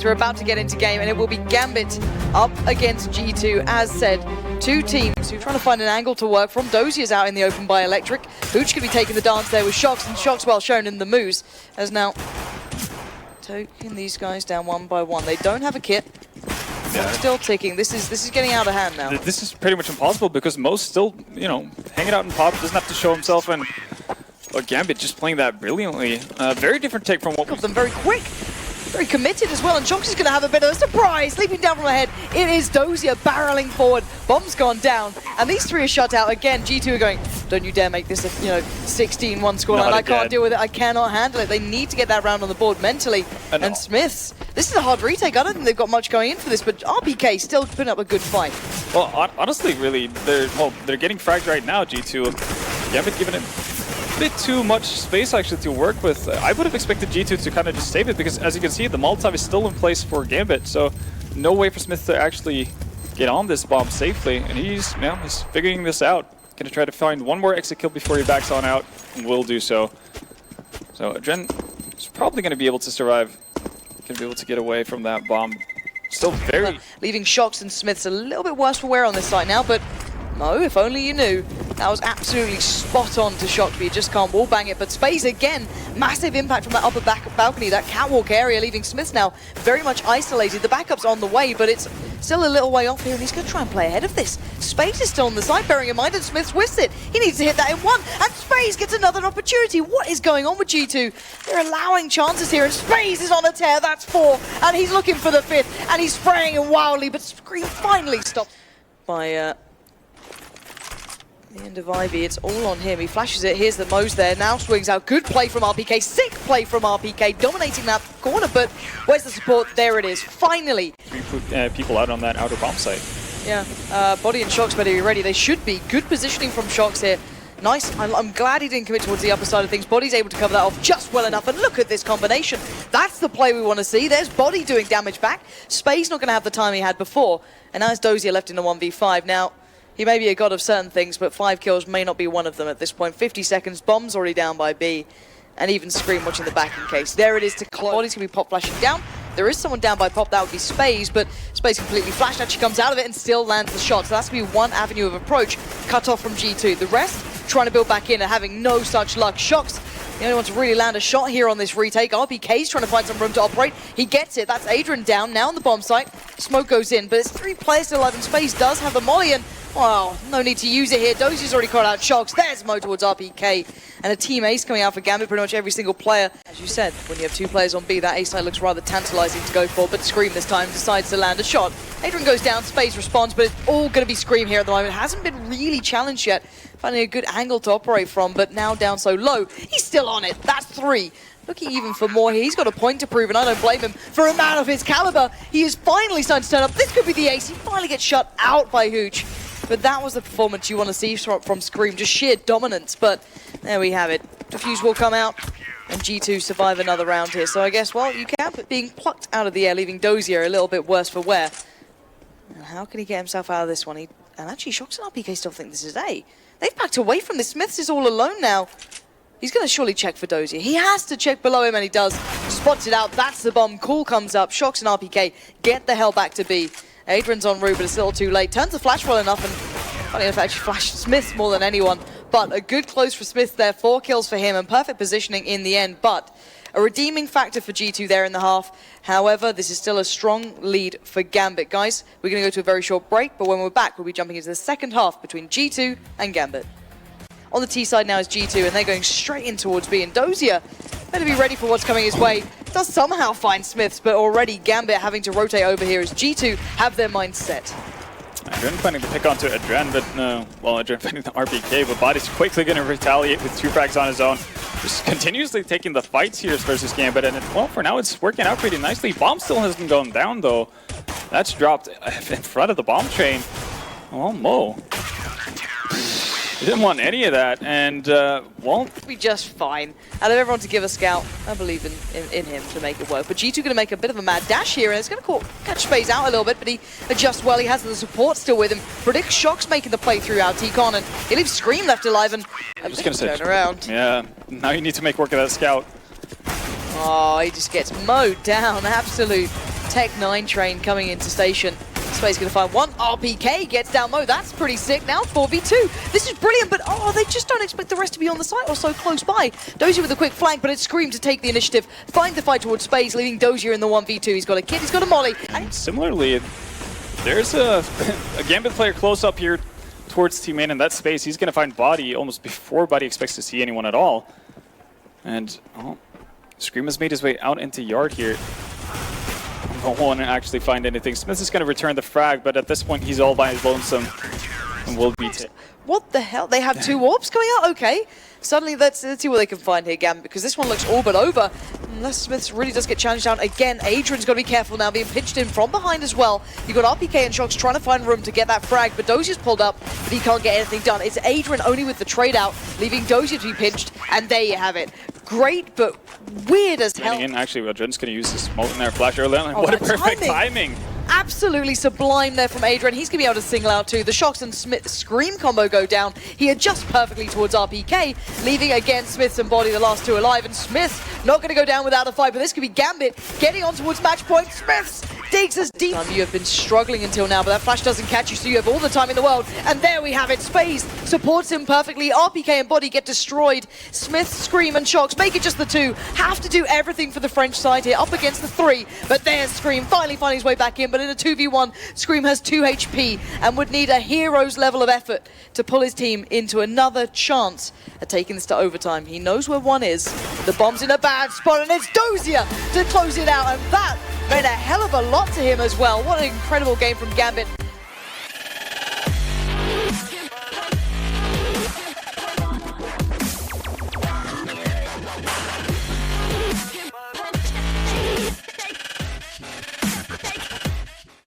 We're about to get into game, and it will be Gambit up against G2. As said, two teams who are trying to find an angle to work from. Dozier's out in the open by Electric. Hooch could be taking the dance there with Shox, and Shox well shown in the moves. As now taking these guys down one by one. They don't have a kit. Yeah. Still ticking. This is getting out of hand now. This is pretty much impossible because Mo's still, you know, hanging out in pop, doesn't have to show himself, and Gambit just playing that brilliantly. Very different take from what we've them very quick. Very committed as well, and Shox is going to have a bit of a surprise. Leaping down from ahead, it is Dozier barreling forward. Bomb's gone down, and these three are shut out again. G2 are going, don't you dare make this a 16-1 scoreline. I can't deal with it. I cannot handle it. They need to get that round on the board mentally. And Smiths, this is a hard retake. I don't think they've got much going in for this, but RPK still putting up a good fight. Well, honestly, really, they're getting fragged right now, G2. Gambit giving it a bit too much space actually to work with. I would have expected G2 to kind of just save it because, as you can see, the Molotov is still in place for Gambit, so no way for Smith to actually get on this bomb safely, and he's figuring this out. Gonna try to find one more exit kill before he backs on out, and will do so. So Adren is probably going to be able to survive, going to be able to get away from that bomb. Still very... leaving Shox and Smiths a little bit worse for wear on this side now, but Mo, if only you knew. That was absolutely spot on to Shox, but you just can't wall bang it. But Space again, massive impact from that upper balcony, that catwalk area, leaving Smith now very much isolated. The backup's on the way, but it's still a little way off here, and he's going to try and play ahead of this. Space is still on the side, bearing in mind that Smith whiffs it. He needs to hit that in one, and Space gets another opportunity. What is going on with G2? They're allowing chances here, and Space is on a tear. That's 4, and he's looking for the 5th, and he's spraying it wildly, but Scream finally stopped by... the end of Ivy, it's all on him. He flashes it. Here's the Mo's there. Now swings out. Good play from RPK. Sick play from RPK, dominating that corner. But where's the support? There it is. Finally. 3 people out on that outer bomb site. Yeah. Body and Shox better be ready. They should be. Good positioning from Shox here. Nice. I'm glad he didn't commit towards the upper side of things. Body's able to cover that off just well enough. And look at this combination. That's the play we want to see. There's Body doing damage back. Space not going to have the time he had before. And now it's Dozier left in the 1v5. Now, he may be a god of certain things, but 5 kills may not be one of them at this point. 50 seconds, Bomb's already down by B, and even Scream watching the back in case. There it is to close. Body's going to be pop flashing down. There is someone down by pop, that would be Space, but Space completely flashed, actually comes out of it and still lands the shot. So that's going to be one avenue of approach cut off from G2. The rest trying to build back in and having no such luck. Shox, the only one to really land a shot here on this retake. RPK's trying to find some room to operate. He gets it. That's Adrian down now on the bomb site. Smoke goes in, but it's 3 players still alive, and Space does have the molly, and wow, no need to use it here. Dozier's already caught out Shox. There's Mo towards RPK. And a team ace coming out for Gambit, pretty much every single player. As you said, when you have 2 players on B, that ace side looks rather tantalizing to go for, but Scream this time decides to land a shot. Adrian goes down, Space responds, but it's all going to be Scream here at the moment. Hasn't been really challenged yet. Finding a good angle to operate from, but now down so low. He's still on it. That's 3. Looking even for more here. He's got a point to prove, and I don't blame him. For a man of his caliber, he is finally starting to turn up. This could be the ace. He finally gets shut out by Hooch. But that was the performance you want to see from Scream, just sheer dominance. But there we have it. Defuse will come out, and G2 survive another round here. So I guess, well, you can, but being plucked out of the air, leaving Dozier a little bit worse for wear. And how can he get himself out of this one? And actually, Shox and RPK still think this is A. They've backed away from this. Smiths is all alone now. He's going to surely check for Dozier. He has to check below him, and he does. Spots it out. That's the bomb. Call comes up. Shox and RPK get the hell back to B. Adrian's en route, but it's still too late. Turns the flash well enough, and funny enough, actually flashed Smith more than anyone. But a good close for Smith there. 4 kills for him, and perfect positioning in the end. But a redeeming factor for G2 there in the half. However, this is still a strong lead for Gambit. Guys, we're going to go to a very short break, but when we're back, we'll be jumping into the second half between G2 and Gambit. On the T side now is G2, and they're going straight in towards B. And Dozier better be ready for what's coming his way. Does somehow find Smiths, but already Gambit having to rotate over here as G2 have their mind set. Adren planning to pick onto Adren, but no. Well, Adren finding the RPK, but Body's quickly going to retaliate with 2 frags on his own. Just continuously taking the fights here versus Gambit, and well, for now it's working out pretty nicely. Bomb still hasn't gone down, though. That's dropped in front of the bomb train. Oh, Mo. He didn't want any of that, and, well... Be just fine. Out of everyone to give a scout, I believe in him to make it work. But G2 going to make a bit of a mad dash here, and it's going to catch Space out a little bit, but he adjusts well. He has the support still with him. Predicts Shox making the play throughout T-Con, and he leaves Scream left alive, and I was gonna say, turn around. Yeah, now you need to make work of that scout. Oh, he just gets mowed down. Absolute Tech 9 train coming into station. Space going to find one. RPK gets down low. That's pretty sick. Now 4v2. This is brilliant, but oh, they just don't expect the rest to be on the site or so close by. Dozier with a quick flank, but it's Scream to take the initiative. Find the fight towards Space, leaving Dozier in the 1v2. He's got a kid, he's got a molly. And similarly, there's a Gambit player close up here towards Team Main in that space. He's going to find Body almost before Body expects to see anyone at all. And Scream has made his way out into Yard here. Won't actually find anything. Smith is going to return the frag, but at this point he's all by his lonesome and will beat it. What the hell? They have 2 orbs coming out? Okay. Suddenly, let's see what they can find here, Gambit, because this one looks all but over. Unless Smith really does get challenged down again. Adrian's got to be careful now, being pinched in from behind as well. You've got RPK and Shocks trying to find room to get that frag, but Dozier's pulled up, but he can't get anything done. It's Adrian only with the trade out, leaving Dozier to be pinched, and there you have it. Great, but weird as hell. Actually, Adrian's going to use the smoke in there, flash early on. What a perfect timing. Absolutely sublime there from Adrian. He's going to be able to single out too. The Shocks and Smith Scream combo go down. He adjusts perfectly towards RPK, leaving again Smith's and Body, the last 2 alive. And Smith not going to go down without a fight, but this could be Gambit getting on towards match point. Smith's digs as deep. You have been struggling until now, but that flash doesn't catch you, so you have all the time in the world. And there we have it. Space supports him perfectly. RPK and Body get destroyed. Smith, Scream, and Shocks make it just the 2. Have to do everything for the French side here, up against the 3. But there's Scream finally finding his way back in, but in a 2v1, Scream has 2 HP and would need a hero's level of effort to pull his team into another chance at taking this to overtime. He knows where 1 is. The bomb's in a bad spot, and it's Dozier to close it out, and that meant a hell of a lot to him as well. What an incredible game from Gambit.